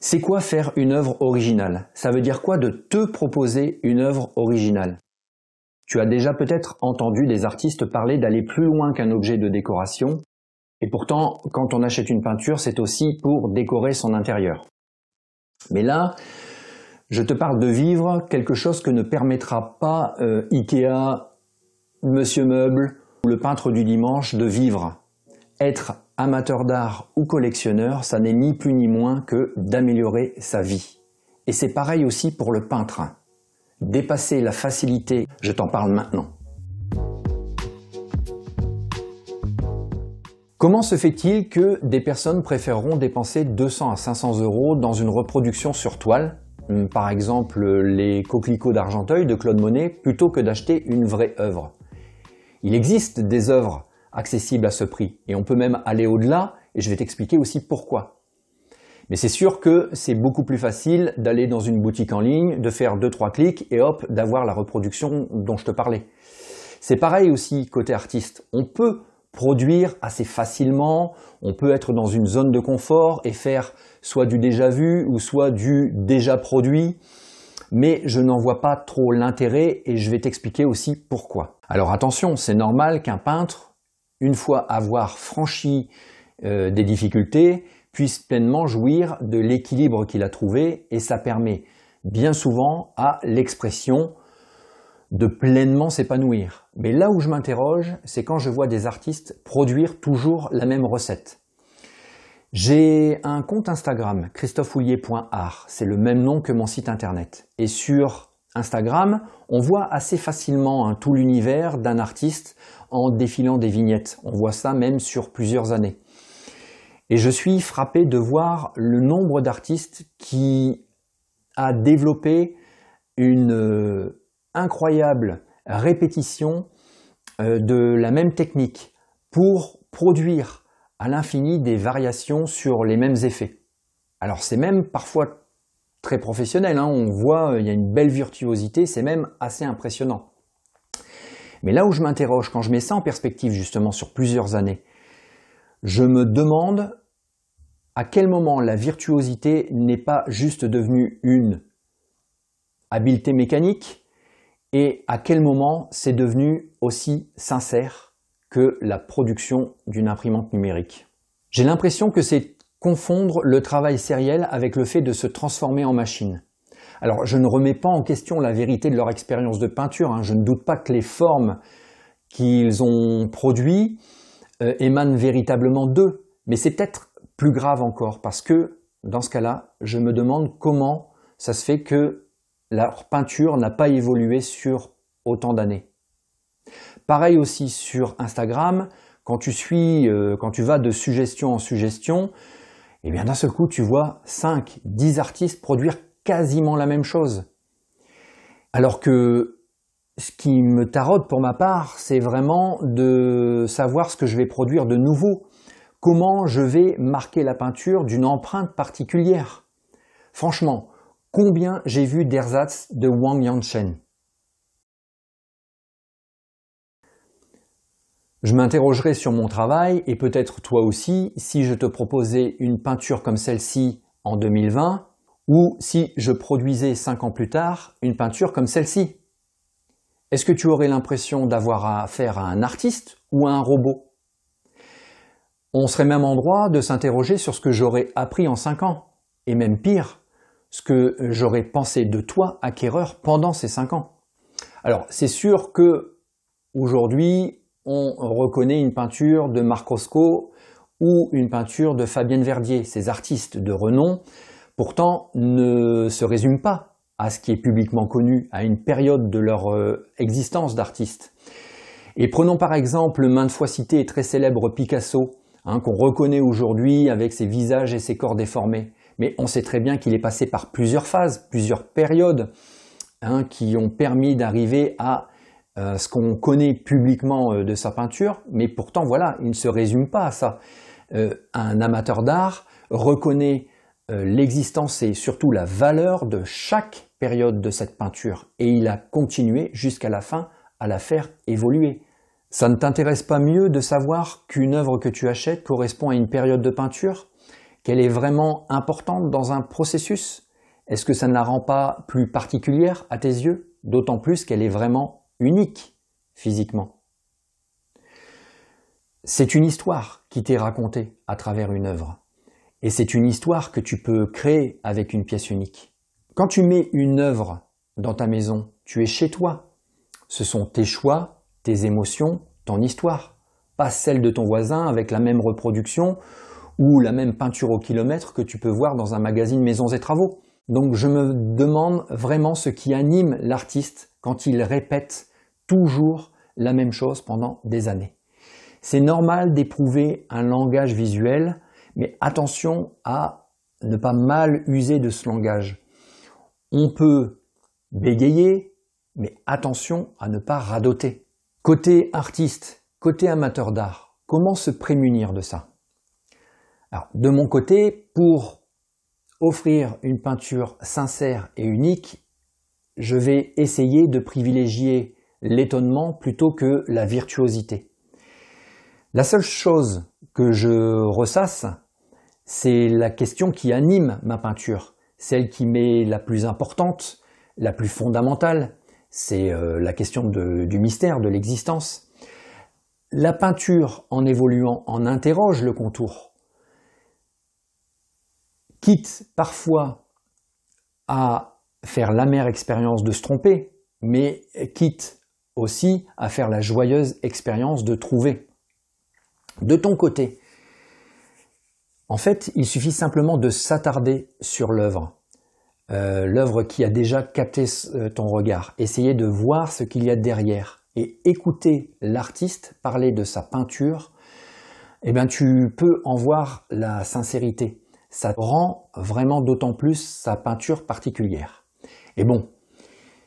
C'est quoi faire une œuvre originale? Ça veut dire quoi de te proposer une œuvre originale? Tu as déjà peut-être entendu des artistes parler d'aller plus loin qu'un objet de décoration, et pourtant, quand on achète une peinture, c'est aussi pour décorer son intérieur. Mais là, je te parle de vivre quelque chose que ne permettra pas Ikea, Monsieur Meuble ou le peintre du dimanche de vivre. Être amateur d'art ou collectionneur, ça n'est ni plus ni moins que d'améliorer sa vie. Et c'est pareil aussi pour le peintre. Dépasser la facilité, je t'en parle maintenant. Comment se fait-il que des personnes préféreront dépenser 200 à 500 € dans une reproduction sur toile, par exemple les coquelicots d'Argenteuil de Claude Monet, plutôt que d'acheter une vraie œuvre? Il existe des œuvres accessibles à ce prix et on peut même aller au-delà et je vais t'expliquer aussi pourquoi. Mais c'est sûr que c'est beaucoup plus facile d'aller dans une boutique en ligne, de faire 2-3 clics et hop, d'avoir la reproduction dont je te parlais. C'est pareil aussi côté artiste. On peut produire assez facilement, on peut être dans une zone de confort et faire soit du déjà vu ou soit du déjà produit, mais je n'en vois pas trop l'intérêt et je vais t'expliquer aussi pourquoi. Alors attention, c'est normal qu'un peintre, une fois avoir franchi des difficultés, puisse pleinement jouir de l'équilibre qu'il a trouvé et ça permet bien souvent à l'expression de pleinement s'épanouir. Mais là où je m'interroge, c'est quand je vois des artistes produire toujours la même recette. J'ai un compte Instagram, christophehoulier.art, c'est le même nom que mon site internet. Et sur Instagram, on voit assez facilement tout l'univers d'un artiste en défilant des vignettes. On voit ça même sur plusieurs années. Et je suis frappé de voir le nombre d'artistes qui a développé une incroyable répétition de la même technique pour produire à l'infini des variations sur les mêmes effets. Alors c'est même parfois très professionnel, on voit il y a une belle virtuosité, c'est même assez impressionnant. Mais là où je m'interroge, quand je mets ça en perspective justement sur plusieurs années, je me demande à quel moment la virtuosité n'est pas juste devenue une habileté mécanique et à quel moment c'est devenu aussi sincère que la production d'une imprimante numérique. J'ai l'impression que c'est confondre le travail sériel avec le fait de se transformer en machine. Alors je ne remets pas en question la vérité de leur expérience de peinture, je ne doute pas que les formes qu'ils ont produites émanent véritablement d'eux, mais c'est peut-être plus grave encore parce que dans ce cas-là, je me demande comment ça se fait que leur peinture n'a pas évolué sur autant d'années. Pareil aussi sur Instagram, quand tu vas de suggestion en suggestion, et bien d'un seul coup tu vois 5, 10 artistes produire quasiment la même chose. Alors que ce qui me taraude pour ma part, c'est vraiment de savoir ce que je vais produire de nouveau. Comment je vais marquer la peinture d'une empreinte particulière. Franchement, combien j'ai vu d'ersatz de Wang Yanshen? Je m'interrogerai sur mon travail et peut-être toi aussi si je te proposais une peinture comme celle-ci en 2020 ou si je produisais 5 ans plus tard une peinture comme celle-ci. Est-ce que tu aurais l'impression d'avoir affaire à un artiste ou à un robot? On serait même en droit de s'interroger sur ce que j'aurais appris en 5 ans et même pire, ce que j'aurais pensé de toi acquéreur pendant ces 5 ans. Alors c'est sûr que aujourd'hui on reconnaît une peinture de Marc Roscoe ou une peinture de Fabienne Verdier. Ces artistes de renom, pourtant, ne se résument pas à ce qui est publiquement connu, à une période de leur existence d'artistes. Et prenons par exemple le maintes fois cité et très célèbre Picasso, qu'on reconnaît aujourd'hui avec ses visages et ses corps déformés. Mais on sait très bien qu'il est passé par plusieurs phases, plusieurs périodes, qui ont permis d'arriver à ce qu'on connaît publiquement de sa peinture, mais pourtant voilà, il ne se résume pas à ça. Un amateur d'art reconnaît l'existence et surtout la valeur de chaque période de cette peinture et il a continué jusqu'à la fin à la faire évoluer. Ça ne t'intéresse pas mieux de savoir qu'une œuvre que tu achètes correspond à une période de peinture, qu'elle est vraiment importante dans un processus? Est-ce que ça ne la rend pas plus particulière à tes yeux? D'autant plus qu'elle est vraiment unique physiquement. C'est une histoire qui t'est racontée à travers une œuvre. Et c'est une histoire que tu peux créer avec une pièce unique. Quand tu mets une œuvre dans ta maison, tu es chez toi. Ce sont tes choix, tes émotions, ton histoire. Pas celle de ton voisin avec la même reproduction ou la même peinture au kilomètre que tu peux voir dans un magazine Maisons et Travaux. Donc je me demande vraiment ce qui anime l'artiste quand il répète toujours la même chose pendant des années. C'est normal d'éprouver un langage visuel, mais attention à ne pas mal user de ce langage. On peut bégayer, mais attention à ne pas radoter. Côté artiste, côté amateur d'art, comment se prémunir de ça? Alors, de mon côté, pour offrir une peinture sincère et unique, je vais essayer de privilégier l'étonnement plutôt que la virtuosité. La seule chose que je ressasse, c'est la question qui anime ma peinture, celle qui m'est la plus importante, la plus fondamentale, c'est la question du mystère, de l'existence. La peinture, en évoluant, en interroge le contour, quitte parfois à faire l'amère expérience de se tromper, mais quitte aussi à faire la joyeuse expérience de trouver. De ton côté, en fait, il suffit simplement de s'attarder sur l'œuvre, l'œuvre qui a déjà capté ton regard, essayer de voir ce qu'il y a derrière et écouter l'artiste parler de sa peinture, eh bien, tu peux en voir la sincérité. Ça rend vraiment d'autant plus sa peinture particulière. Et bon,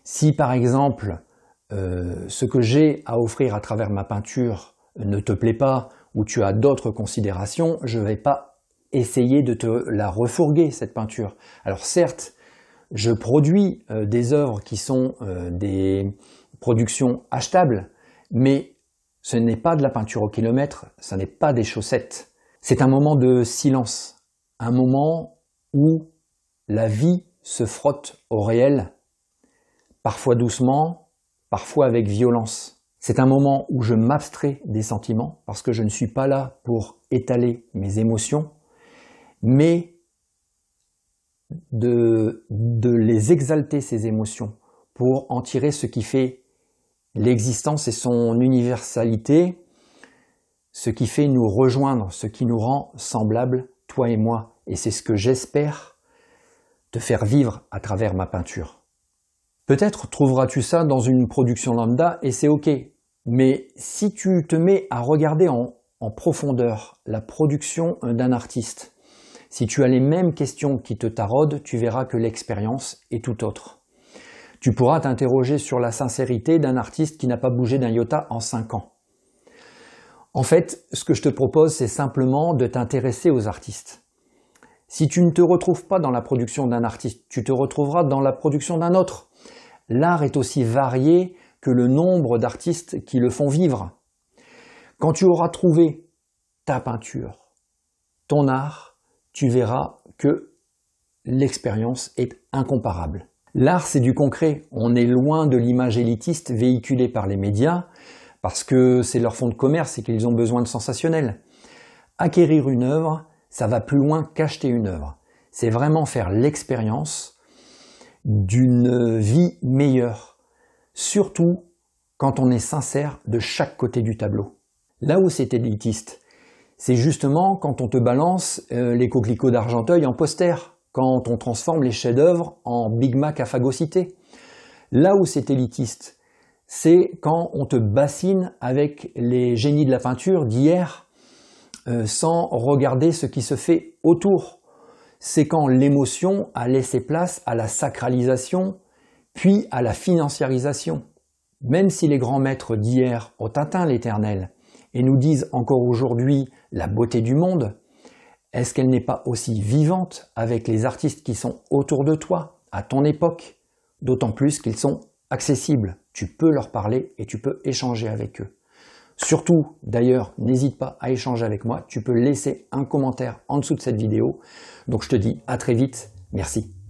si par exemple, ce que j'ai à offrir à travers ma peinture ne te plaît pas ou tu as d'autres considérations, je ne vais pas essayer de te la refourguer, cette peinture. Alors certes, je produis des œuvres qui sont des productions achetables, mais ce n'est pas de la peinture au kilomètre, ce n'est pas des chaussettes. C'est un moment de silence, un moment où la vie se frotte au réel, parfois doucement, parfois avec violence. C'est un moment où je m'abstrais des sentiments, parce que je ne suis pas là pour étaler mes émotions, mais de les exalter, ces émotions, pour en tirer ce qui fait l'existence et son universalité, ce qui fait nous rejoindre, ce qui nous rend semblables, toi et moi. Et c'est ce que j'espère te faire vivre à travers ma peinture. Peut-être trouveras-tu ça dans une production lambda et c'est ok. Mais si tu te mets à regarder en profondeur la production d'un artiste, si tu as les mêmes questions qui te taraudent, tu verras que l'expérience est tout autre. Tu pourras t'interroger sur la sincérité d'un artiste qui n'a pas bougé d'un iota en 5 ans. En fait, ce que je te propose, c'est simplement de t'intéresser aux artistes. Si tu ne te retrouves pas dans la production d'un artiste, tu te retrouveras dans la production d'un autre. L'art est aussi varié que le nombre d'artistes qui le font vivre. Quand tu auras trouvé ta peinture, ton art, tu verras que l'expérience est incomparable. L'art, c'est du concret. On est loin de l'image élitiste véhiculée par les médias parce que c'est leur fonds de commerce et qu'ils ont besoin de sensationnel. Acquérir une œuvre, ça va plus loin qu'acheter une œuvre. C'est vraiment faire l'expérience d'une vie meilleure, surtout quand on est sincère de chaque côté du tableau. Là où c'est élitiste, c'est justement quand on te balance les coquelicots d'Argenteuil en poster, quand on transforme les chefs-d'œuvre en Big Mac à phagocyté. Là où c'est élitiste, c'est quand on te bassine avec les génies de la peinture d'hier sans regarder ce qui se fait autour. C'est quand l'émotion a laissé place à la sacralisation, puis à la financiarisation. Même si les grands maîtres d'hier ont atteint l'éternel et nous disent encore aujourd'hui la beauté du monde, est-ce qu'elle n'est pas aussi vivante avec les artistes qui sont autour de toi, à ton époque? D'autant plus qu'ils sont accessibles. Tu peux leur parler et tu peux échanger avec eux. Surtout, d'ailleurs, n'hésite pas à échanger avec moi. Tu peux laisser un commentaire en dessous de cette vidéo. Donc je te dis à très vite. Merci.